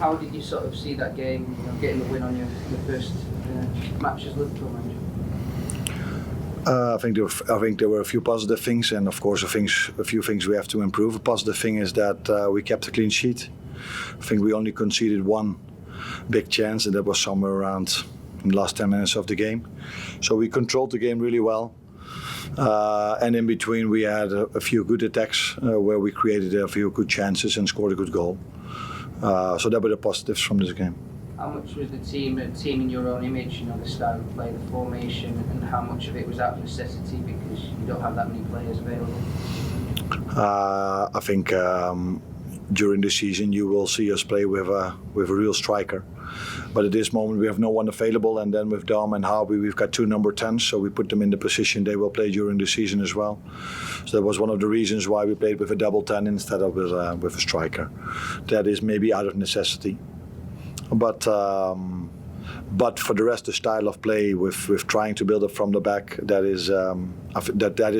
How did you sort of see that game, getting the win on your first match as Liverpool manager? I think there were a few positive things, and of course a few things we have to improve. A positive thing is that we kept a clean sheet. I think we only conceded one big chance, and that was somewhere around in the last 10 minutes of the game. So we controlled the game really well. And in between we had a few good attacks where we created a few good chances and scored a good goal. So that were the positives from this game. How much was the team in your own image, the style of play, the formation, and how much of it was out of necessity because you don't have that many players available? I think during the season you will see us play with a real striker. But at this moment we have no one available, and then with Dom and Harvey we've got two number 10s, so we put them in the position they will play during the season as well. So that was one of the reasons why we played with a double 10 instead of with a striker. That is maybe out of necessity. But for the rest, the style of play with trying to build up from the back, that is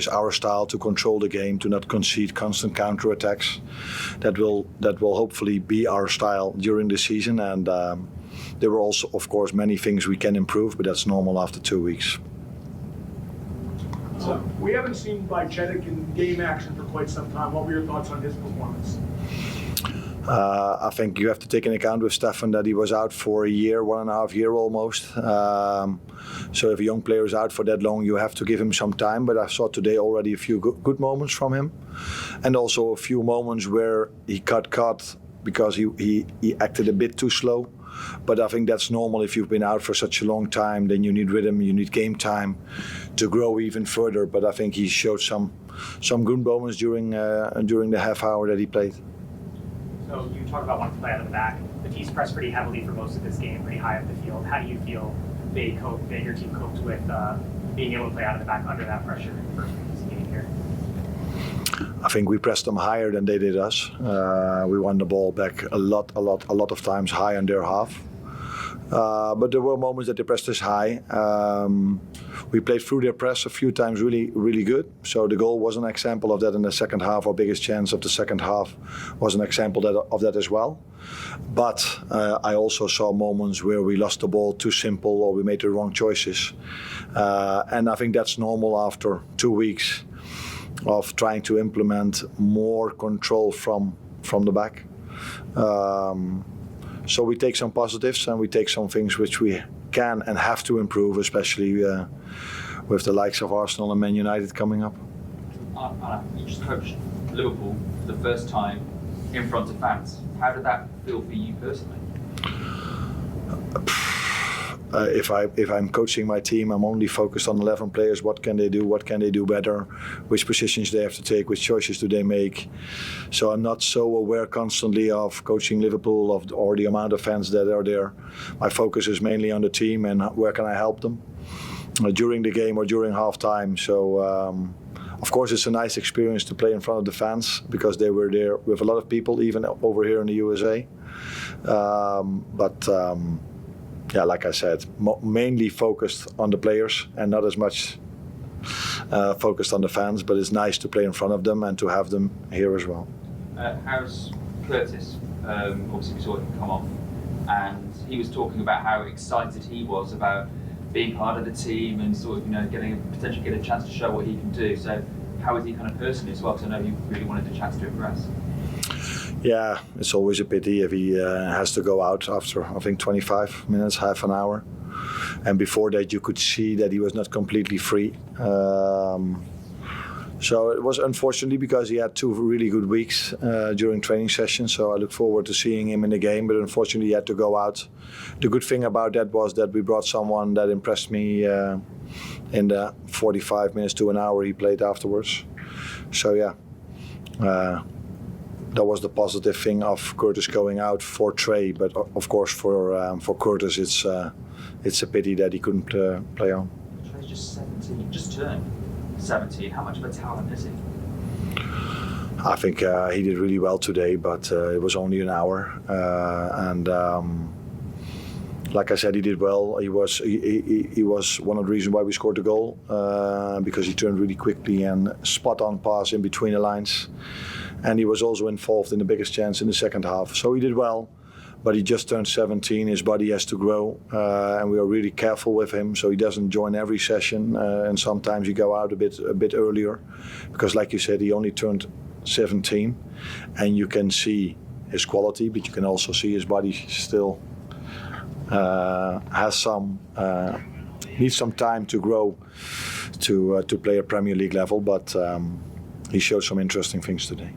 our style, to control the game, to not concede constant counter-attacks. That will hopefully be our style during the season. And there were also, of course, many things we can improve, but that's normal after 2 weeks. So we haven't seen Bajcetic in game action for quite some time. What were your thoughts on his performance? I think you have to take into account with Stefan that he was out for a year, 1.5 years almost. So if a young player is out for that long, you have to give him some time. But I saw today already a few good moments from him, and also a few moments where he got caught because he acted a bit too slow. But I think that's normal. If you've been out for such a long time, then you need rhythm, you need game time to grow even further. But I think he showed some good moments during the half hour that he played. So you talk about wanting to play out of the back. The Betis pressed pretty heavily for most of this game, pretty high up the field. How do you feel that your team coped with being able to play out of the back under that pressure in the first game here? I think we pressed them higher than they did us. We won the ball back a lot of times high on their half. But there were moments that they pressed us high. We played through their press a few times really good. So the goal was an example of that in the second half. Our biggest chance of the second half was an example of that as well. But I also saw moments where we lost the ball too simple or we made the wrong choices. And I think that's normal after 2 weeks of trying to implement more control from the back. So we take some positives and we take some things which we can and have to improve, especially with the likes of Arsenal and Man United coming up. You just coached Liverpool for the first time in front of fans. How did that feel for you personally? If I'm coaching my team, I'm only focused on 11 players. What can they do? What can they do better? Which positions they have to take? Which choices do they make? So I'm not so aware constantly of coaching Liverpool or the amount of fans that are there. My focus is mainly on the team and where can I help them during the game or during halftime. So of course it's a nice experience to play in front of the fans because they were there with a lot of people, even over here in the USA. Yeah, like I said, mainly focused on the players and not as much focused on the fans, but it's nice to play in front of them and to have them here as well. How's Curtis? Obviously we saw him come off and he was talking about how excited he was about being part of the team and sort of, potentially get a chance to show what he can do. So how is he kind of personally as well? Because I know he really wanted the chance to impress. Yeah, it's always a pity if he has to go out after, I think, 25 minutes, half an hour. And before that, you could see that he was not completely free. So it was unfortunately because he had 2 really good weeks during training sessions. So I look forward to seeing him in the game, but unfortunately he had to go out. The good thing about that was that we brought someone that impressed me in the 45 minutes to an hour he played afterwards. So yeah. That was the positive thing of Curtis going out for Trey, but of course for Curtis it's a pity that he couldn't play on. Trey's just 17, just turned 17. How much of a talent is he? I think he did really well today, but it was only an hour, and like I said, he did well. He was one of the reasons why we scored the goal because he turned really quickly and spot on pass in between the lines. And he was also involved in the biggest chance in the second half. So he did well, but he just turned 17. His body has to grow, and we are really careful with him so he doesn't join every session. And sometimes he go out a bit earlier, because, like you said, he only turned 17, and you can see his quality, but you can also see his body still needs some time to grow to play at Premier League level. But he showed some interesting things today.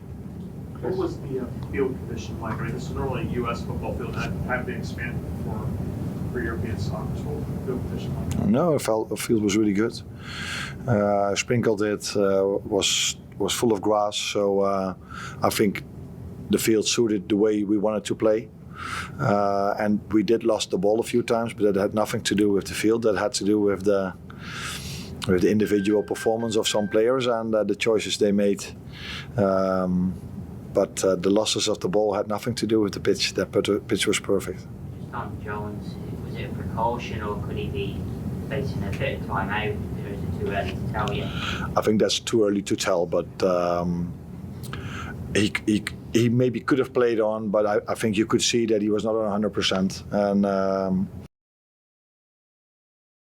What was the field condition like? Right, this is normally a U.S. football field that have been expanded for European soccer. So what was the field condition like? No, the field was really good. Sprinkled it, was full of grass, so I think the field suited the way we wanted to play. And we did lost the ball a few times, but that had nothing to do with the field. That had to do with the individual performance of some players and the choices they made. But the losses of the ball had nothing to do with the pitch. The pitch was perfect. Just on Jones, was it a precaution, or could he be facing a bit of time out, or is it too early to tell yet? I think that's too early to tell, but he maybe could have played on, but I think you could see that he was not 100%. And